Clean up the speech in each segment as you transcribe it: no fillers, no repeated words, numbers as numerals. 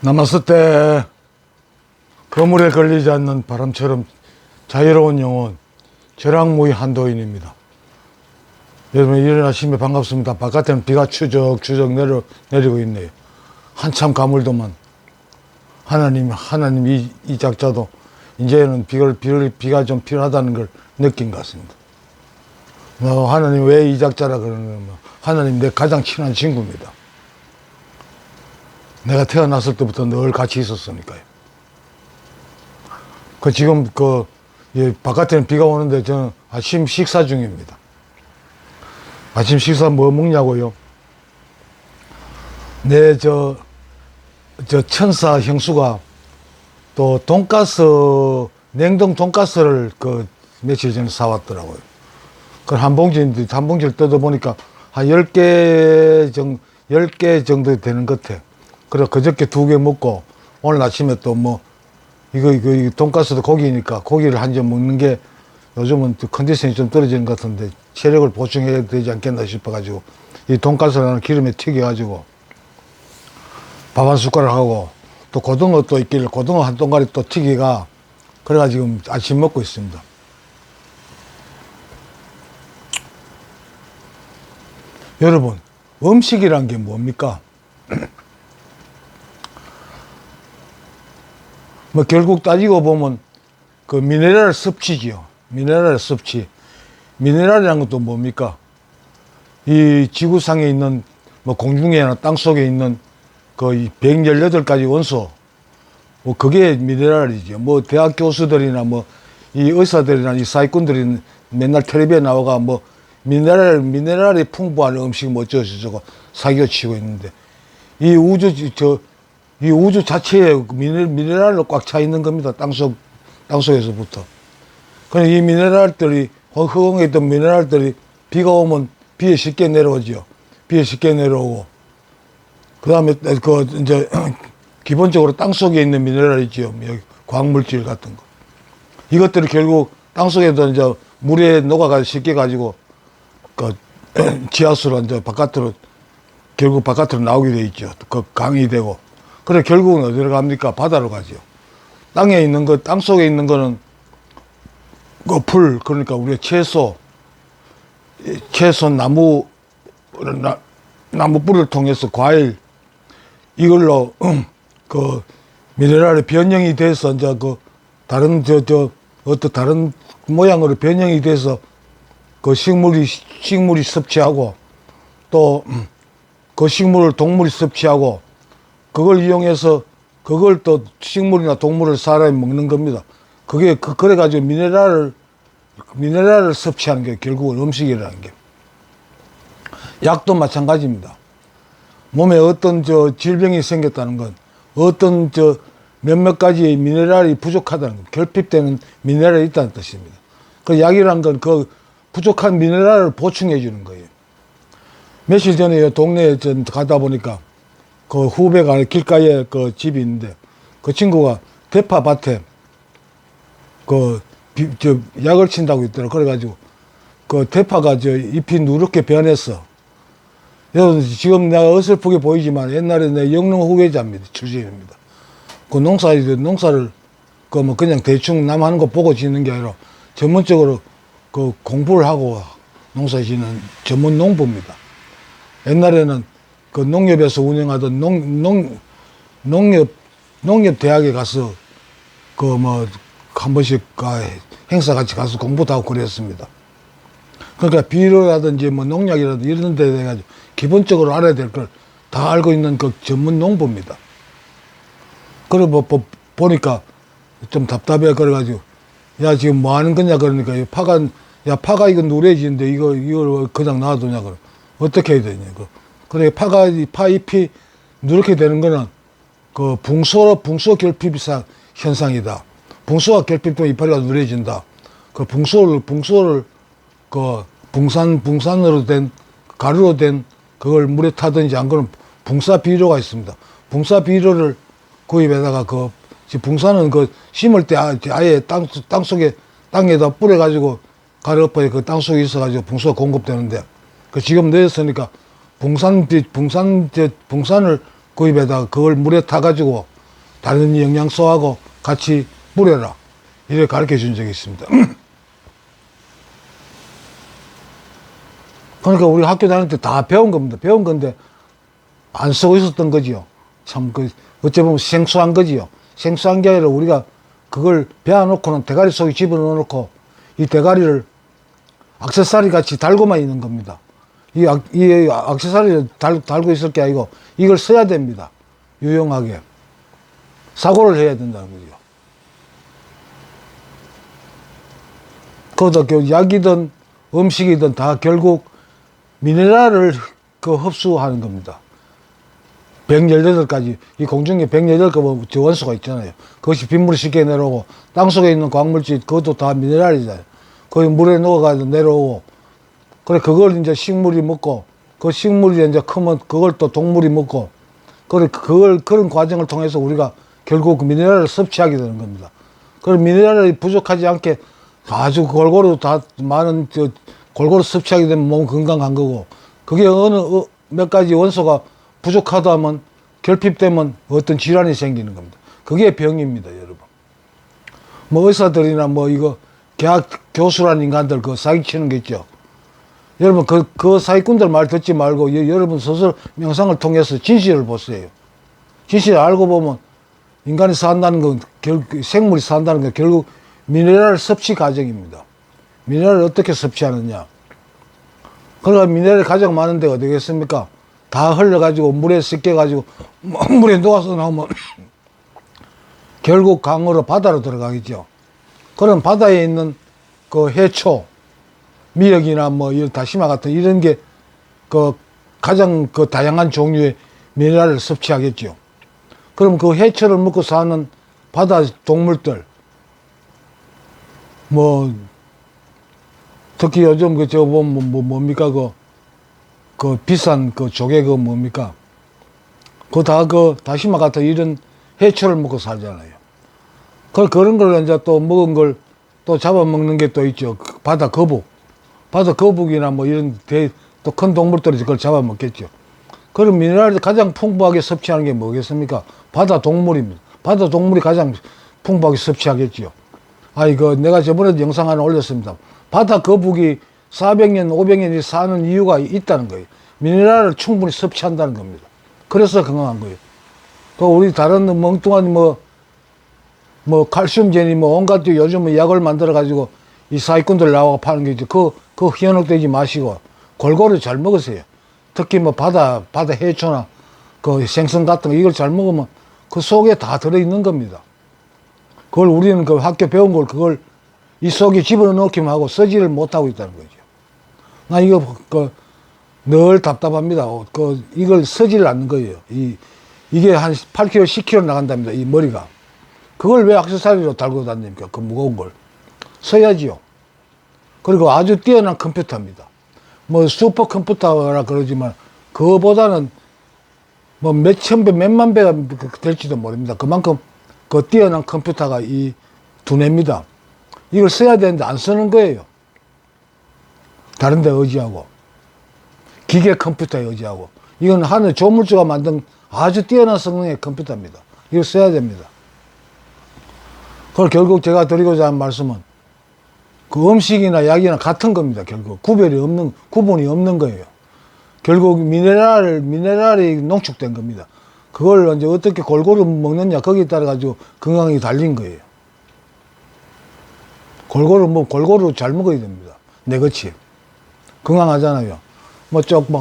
남았을 때 거물에 걸리지 않는 바람처럼 자유로운 영혼, 절항무의 한도인입니다. 여러분 일어나시면 반갑습니다. 바깥에는 비가 추적추적 내리고 있네요. 한참 가물더만 하나님 이 작자도 이제는 비가 좀 필요하다는 걸 느낀 것 같습니다. 하나님 왜 이 작자라 그러냐면 하나님 내 가장 친한 친구입니다. 내가 태어났을 때부터 늘 같이 있었으니까요. 지금 바깥에는 비가 오는데 저는 아침 식사 중입니다. 아침 식사 뭐 먹냐고요? 천사 형수가 또 냉동 돈가스를 며칠 전에 사왔더라고요. 한 봉지를 뜯어보니까 한 10개 정도 되는 것 같아. 그래서 그저께 2개 먹고 오늘 아침에 또 이거 돈가스도 고기니까 고기를 한 점 먹는 게 요즘은 컨디션이 좀 떨어지는 것 같은데 체력을 보충해야 되지 않겠나 싶어가지고 이 돈가스를 기름에 튀겨가지고 밥 한 숟가락하고 또 고등어 또 있길래 고등어 한 동가리 또 튀기가 그래가지고 지금 아침 먹고 있습니다. 여러분 음식이란 게 뭡니까? 결국 따지고 보면 미네랄 섭취지요. 미네랄 섭취. 미네랄이라는 것도 뭡니까? 이 지구상에 있는 공중에나 땅 속에 있는 118가지 원소. 그게 미네랄이죠. 대학 교수들이나 이 의사들이나 이 사기꾼들이 맨날 텔레비에 나와가 미네랄이 풍부한 음식 어쩌고저쩌고 사기를 치고 있는데 이 우주 자체에 미네랄로 꽉 차 있는 겁니다. 땅속에서부터. 그러니까 이 미네랄들이, 허공에 있던 미네랄들이 비가 오면 비에 쉽게 내려오죠. 비에 쉽게 내려오고. 그 다음에, 이제, 기본적으로 땅속에 있는 미네랄 있죠. 광물질 같은 거. 이것들이 결국 땅속에도 이제 물에 녹아가 쉽게 가지고, 지하수로 이제 결국 바깥으로 나오게 돼 있죠. 강이 되고. 그래 결국은 어디로 갑니까? 바다로 가죠. 땅에 있는 거, 땅 속에 있는 거는 풀, 그러니까 우리가 채소, 나무 뿌리를 통해서 과일, 이걸로 미네랄이 변형이 돼서 이제 다른 다른 모양으로 변형이 돼서 식물이 섭취하고 또 식물을 동물이 섭취하고 그걸 이용해서 그걸 또 식물이나 동물을 사람이 먹는 겁니다. 그래가지고 미네랄을 섭취하는 게 결국은 음식이라는 게. 약도 마찬가지입니다. 몸에 어떤 질병이 생겼다는 건 어떤 몇몇 가지의 미네랄이 부족하다는 것, 결핍되는 미네랄이 있다는 뜻입니다. 약이란 건 부족한 미네랄을 보충해 주는 거예요. 며칠 전에 동네에 가다 보니까 후배가 길가에 집이 있는데 그 친구가 대파 밭에 약을 친다고 있더라고. 그래가지고 대파가 잎이 누렇게 변했어. 여러분 지금 내가 어설프게 보이지만 옛날에 내 영농 후계자입니다. 출신입니다. 농사를 그냥 대충 남 하는 거 보고 짓는 게 아니라 전문적으로 공부를 하고 농사 짓는 전문 농부입니다. 옛날에는 농협에서 운영하던 농협 대학에 가서 한 번씩 행사 같이 가서 공부도 하고 그랬습니다. 그러니까 비료라든지 농약이라든지 이런 데 돼가지고 기본적으로 알아야 될 걸 다 알고 있는 전문 농부입니다. 그래 보니까 좀 답답해. 그래가지고 야 지금 뭐 하는 거냐 그러니까 파가 이거 누래지는데 이걸 그냥 놔두냐 그래. 어떻게 해야 되냐 그래 파 잎이 누렇게 되는 거는 붕소 결핍 현상이다. 붕소가 결핍되면 이파리가 누래진다. 붕소를 붕산으로 된 가루로 된 그걸 물에 타든지 안 그러면 붕사 비료가 있습니다. 붕사 비료를 구입해다가 붕사는 심을 때 아예 땅에다 뿌려가지고 가루엎어에 땅속에 있어가지고 붕소가 공급되는데 지금 내렸으니까 붕산을 구입해다가 그걸 물에 타가지고 다른 영양소하고 같이 뿌려라. 이렇게 가르쳐 준 적이 있습니다. 그러니까 우리 학교 다닐 때 다 배운 겁니다. 배운 건데 안 쓰고 있었던 거지요. 참, 어찌 보면 생소한 거지요. 생소한 게 아니라 우리가 그걸 베어놓고는 대가리 속에 집어넣어 놓고 이 대가리를 액세서리 같이 달고만 있는 겁니다. 이 액세서리를 달고 있을 게 아니고 이걸 써야 됩니다. 유용하게. 사고를 해야 된다는 거죠. 그것도 약이든 음식이든 다 결국 미네랄을 흡수하는 겁니다. 118가지, 이 공중에 118개 원소가 있잖아요. 그것이 빗물이 쉽게 내려오고, 땅속에 있는 광물질, 그것도 다 미네랄이잖아요. 거기 물에 녹아가지고 내려오고, 그래, 그걸 이제 식물이 먹고, 그 식물이 이제 크면 그걸 또 동물이 먹고, 그래, 그런 과정을 통해서 우리가 결국 그 미네랄을 섭취하게 되는 겁니다. 그럼 미네랄이 부족하지 않게 아주 골고루 다 많은, 골고루 섭취하게 되면 몸 건강한 거고, 그게 몇 가지 원소가 부족하다 하면 결핍되면 어떤 질환이 생기는 겁니다. 그게 병입니다, 여러분. 뭐 의사들이나 뭐 이거 대학 교수라는 인간들 그거 사기치는 게 있죠. 여러분 그 사기꾼들 말 듣지 말고 여러분 스스로 명상을 통해서 진실을 보세요. 진실을 알고 보면 인간이 산다는 건 생물이 산다는 건 결국 미네랄 섭취 과정입니다. 미네랄을 어떻게 섭취하느냐. 그러니까 미네랄이 가장 많은 데가 어디겠습니까? 다 흘러가지고 물에 섞여가지고 물에 녹아서 나오면 결국 강으로 바다로 들어가겠죠. 그럼 바다에 있는 그 해초, 미역이나 뭐 이런 다시마 같은 이런 게 가장 다양한 종류의 미네랄을 섭취하겠죠. 그럼 그 해초를 먹고 사는 바다 동물들, 뭐 특히 요즘 저거 보면 뭡니까 그 비싼 조개 뭡니까? 다시마 같은 이런 해초를 먹고 살잖아요. 그런 걸 이제 또 먹은 걸 또 잡아먹는 게 또 있죠. 바다 거북. 바다 거북이나 뭐 이런 또 큰 동물들이 그걸 잡아먹겠죠. 그런 미네랄을 가장 풍부하게 섭취하는 게 뭐겠습니까? 바다 동물입니다. 바다 동물이 가장 풍부하게 섭취하겠죠. 내가 저번에도 영상 하나 올렸습니다. 바다 거북이 400년, 500년이 사는 이유가 있다는 거예요. 미네랄을 충분히 섭취한다는 겁니다. 그래서 건강한 거예요. 또 우리 다른 멍뚱한 칼슘제니 온갖 요즘은 약을 만들어가지고 이 사기꾼들 나와 파는 게 있죠. 그거 현혹되지 마시고 골고루 잘 먹으세요. 특히 바다 해초나 생선 같은 거 이걸 잘 먹으면 그 속에 다 들어있는 겁니다. 그걸 우리는 학교 배운 걸 그걸 이 속에 집어넣기만 하고 쓰지를 못하고 있다는 거죠. 나 이거 늘 답답합니다. 이걸 쓰지를 않는 거예요. 이게 한 8kg, 10kg 나간답니다. 이 머리가. 그걸 왜 액세서리로 달고 다닙니까? 그 무거운 걸. 써야지요. 그리고 아주 뛰어난 컴퓨터입니다. 슈퍼 컴퓨터라 그러지만, 그거보다는 몇천 배, 몇만 배가 될지도 모릅니다. 그만큼 뛰어난 컴퓨터가 이 두뇌입니다. 이걸 써야 되는데 안 쓰는 거예요. 다른 데 의지하고. 기계 컴퓨터에 의지하고. 이건 하늘 조물주가 만든 아주 뛰어난 성능의 컴퓨터입니다. 이걸 써야 됩니다. 그걸 결국 제가 드리고자 하는 말씀은 그 음식이나 약이나 같은 겁니다. 결국 구분이 없는 거예요. 결국 미네랄이 농축된 겁니다. 그걸 이제 어떻게 골고루 먹느냐 거기에 따라 가지고 건강이 달린 거예요. 골고루 잘 먹어야 됩니다. 내같이 건강하잖아요.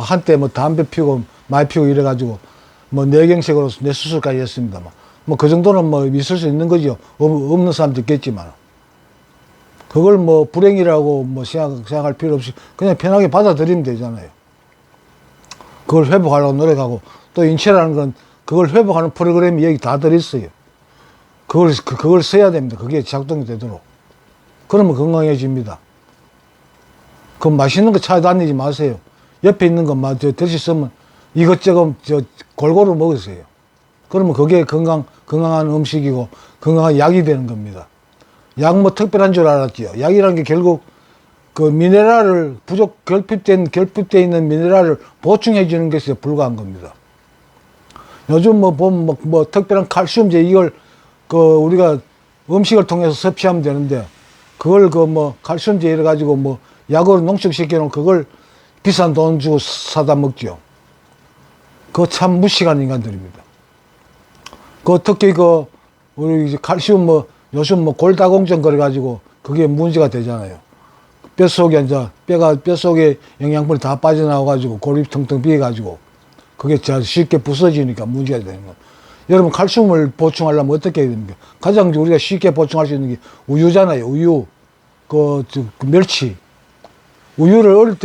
한때 담배 피우고 많이 피우고 이래가지고 뇌경색으로 뇌수술까지 했습니다. 그 정도는 있을 수 있는 거죠. 없는 사람도 있겠지만. 그걸 불행이라고 생각할 필요 없이 그냥 편하게 받아들이면 되잖아요. 그걸 회복하려고 노력하고, 또 인체라는 건 그걸 회복하는 프로그램이 여기 다 들어있어요. 그걸 써야 됩니다. 그게 작동이 되도록. 그러면 건강해집니다. 맛있는 거 찾아다니지 마세요. 옆에 있는 거 드시 쓰면 이것저것 골고루 먹으세요. 그러면 그게 건강한 음식이고 건강한 약이 되는 겁니다. 약 특별한 줄 알았지요. 약이라는 게 결국 미네랄을 결핍되어 있는 미네랄을 보충해 주는 것에 불과한 겁니다. 요즘 뭐 보면 뭐 특별한 칼슘제 이걸 우리가 음식을 통해서 섭취하면 되는데 그걸 뭐 칼슘제 이래 가지고 뭐 약으로 농축시켜 놓은 그걸 비싼 돈 주고 사다 먹죠. 그거 참 무식한 인간들입니다. 특히 우리 이제 칼슘 요즘 골다공증 그래 가지고 그게 문제가 되잖아요. 뼛속에 이제 뼛속에 영양분이 다 빠져나와 가지고 골이 텅텅 비어 가지고 그게 쉽게 부서지니까 문제가 되는 거예요. 여러분 칼슘을 보충하려면 어떻게 해야 됩니까? 가장 우리가 쉽게 보충할 수 있는 게 우유잖아요. 우유, 멸치. 우유를 어릴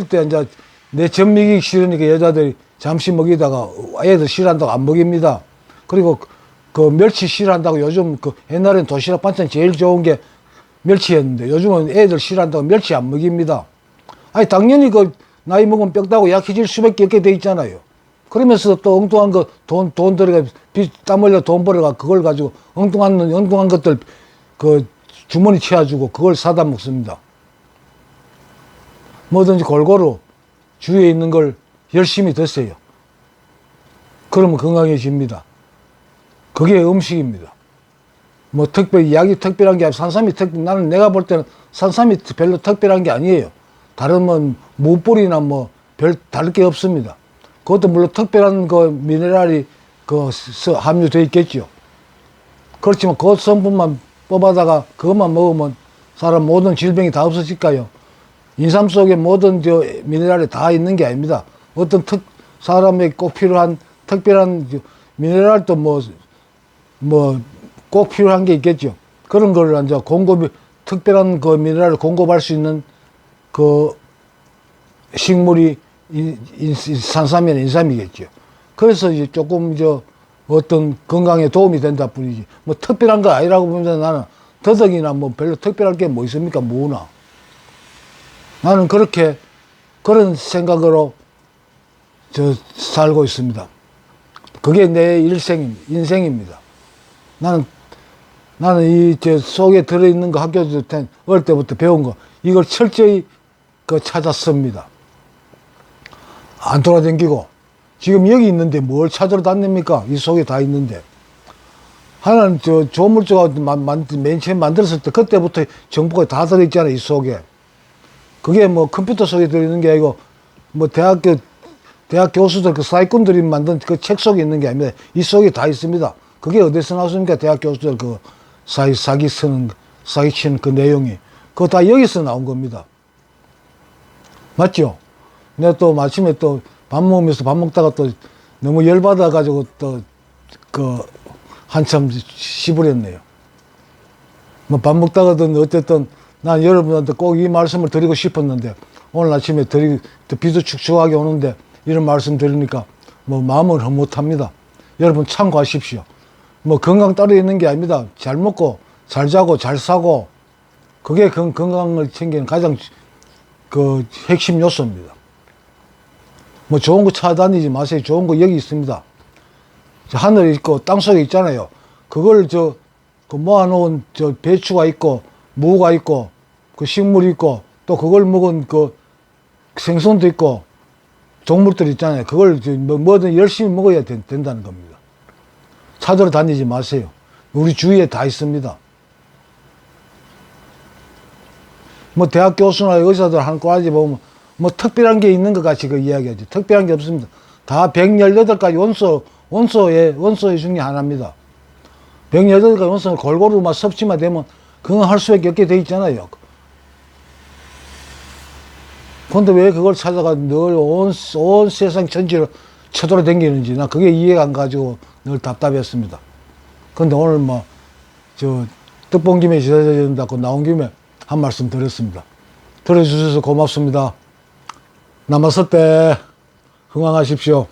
때 이제 내 젖 먹이기 싫으니까 여자들이 잠시 먹이다가 애들 싫어한다고 안 먹입니다. 그리고 멸치 싫어한다고 요즘 옛날엔 도시락 반찬 제일 좋은 게 멸치였는데 요즘은 애들 싫어한다고 멸치 안 먹입니다. 아니 당연히 나이 먹으면 뼈다고 약해질 수밖에 없게 돼 있잖아요. 그러면서 또 엉뚱한 돈 들어가 땀 흘려 돈 벌어가 그걸 가지고 엉뚱한 것들 주머니 채워주고 그걸 사다 먹습니다. 뭐든지 골고루 주위에 있는 걸 열심히 드세요. 그러면 건강해집니다. 그게 음식입니다. 뭐 특별히 약이 특별한 게 아니라 산삼이 나는 내가 볼 때는 산삼이 별로 특별한 게 아니에요. 다른 무뿌리나 별 다를 게 없습니다. 그것도 물론 특별한 미네랄이 함유되어 있겠죠. 그렇지만 그 성분만 뽑아다가 그것만 먹으면 사람 모든 질병이 다 없어질까요? 인삼 속에 모든 미네랄이 다 있는 게 아닙니다. 어떤 사람에게 꼭 필요한 특별한 미네랄도 꼭 필요한 게 있겠죠. 그런 걸 이제 특별한 미네랄을 공급할 수 있는 식물이 산삼이나 인삼이겠죠. 그래서 이제 조금 어떤 건강에 도움이 된다 뿐이지. 특별한 거 아니라고 보면 나는 더덕이나 별로 특별할 게 뭐 있습니까? 뭐나. 나는 그런 생각으로 살고 있습니다. 그게 내 인생입니다. 나는 이 속에 들어있는 거 학교 어릴 때부터 배운 거 이걸 철저히 찾았습니다. 안 돌아다니고 지금 여기 있는데 뭘 찾으러 다닙니까? 이 속에 다 있는데 하나는 조물주가 맨 처음 만들었을 때 그때부터 정보가 다 들어있잖아요. 이 속에 그게 컴퓨터 속에 들어있는 게 아니고 대학 교수들 사기꾼들이 만든 그 책 속에 있는 게 아닙니다. 이 속에 다 있습니다. 그게 어디서 나왔습니까? 대학 교수들 사기 치는 그 내용이 그거 다 여기서 나온 겁니다. 맞죠? 내가 또 아침에 또 밥 먹다가 또 너무 열받아가지고 한참 시부렸네요. 밥 먹다가든 어쨌든 난 여러분한테 꼭 이 말씀을 드리고 싶었는데 오늘 아침에 비도 축축하게 오는데 이런 말씀 드리니까 마음을 흐뭇합니다. 여러분 참고하십시오. 건강 따로 있는 게 아닙니다. 잘 먹고 잘 자고 잘 사고 그게 건강을 챙기는 가장 핵심 요소입니다. 좋은 거 찾아다니지 마세요. 좋은 거 여기 있습니다. 하늘에 있고 땅속에 있잖아요. 그걸 모아놓은 배추가 있고 무가 있고 식물이 있고 또 그걸 먹은 생선도 있고 동물들 있잖아요. 그걸 뭐든 열심히 먹어야 된다는 겁니다. 찾으러 다니지 마세요. 우리 주위에 다 있습니다. 대학 교수나 의사들 하는 꼬라지 보면 특별한 게 있는 것 같이 이야기하지. 특별한 게 없습니다. 다 118가지 원소의 중에 하나입니다. 118가지 원소를 골고루 섭취만 되면 그건 할 수밖에 없게 돼 있잖아요. 근데 왜 그걸 찾아가 늘 온 세상 전체를 쳐돌아다니는지 나 그게 이해가 안 가지고 늘 답답했습니다. 근데 오늘 뜻본 김에 지어야 된다고 나온 김에 한 말씀 드렸습니다. 들어주셔서 고맙습니다. 남았을 때 건강하십시오.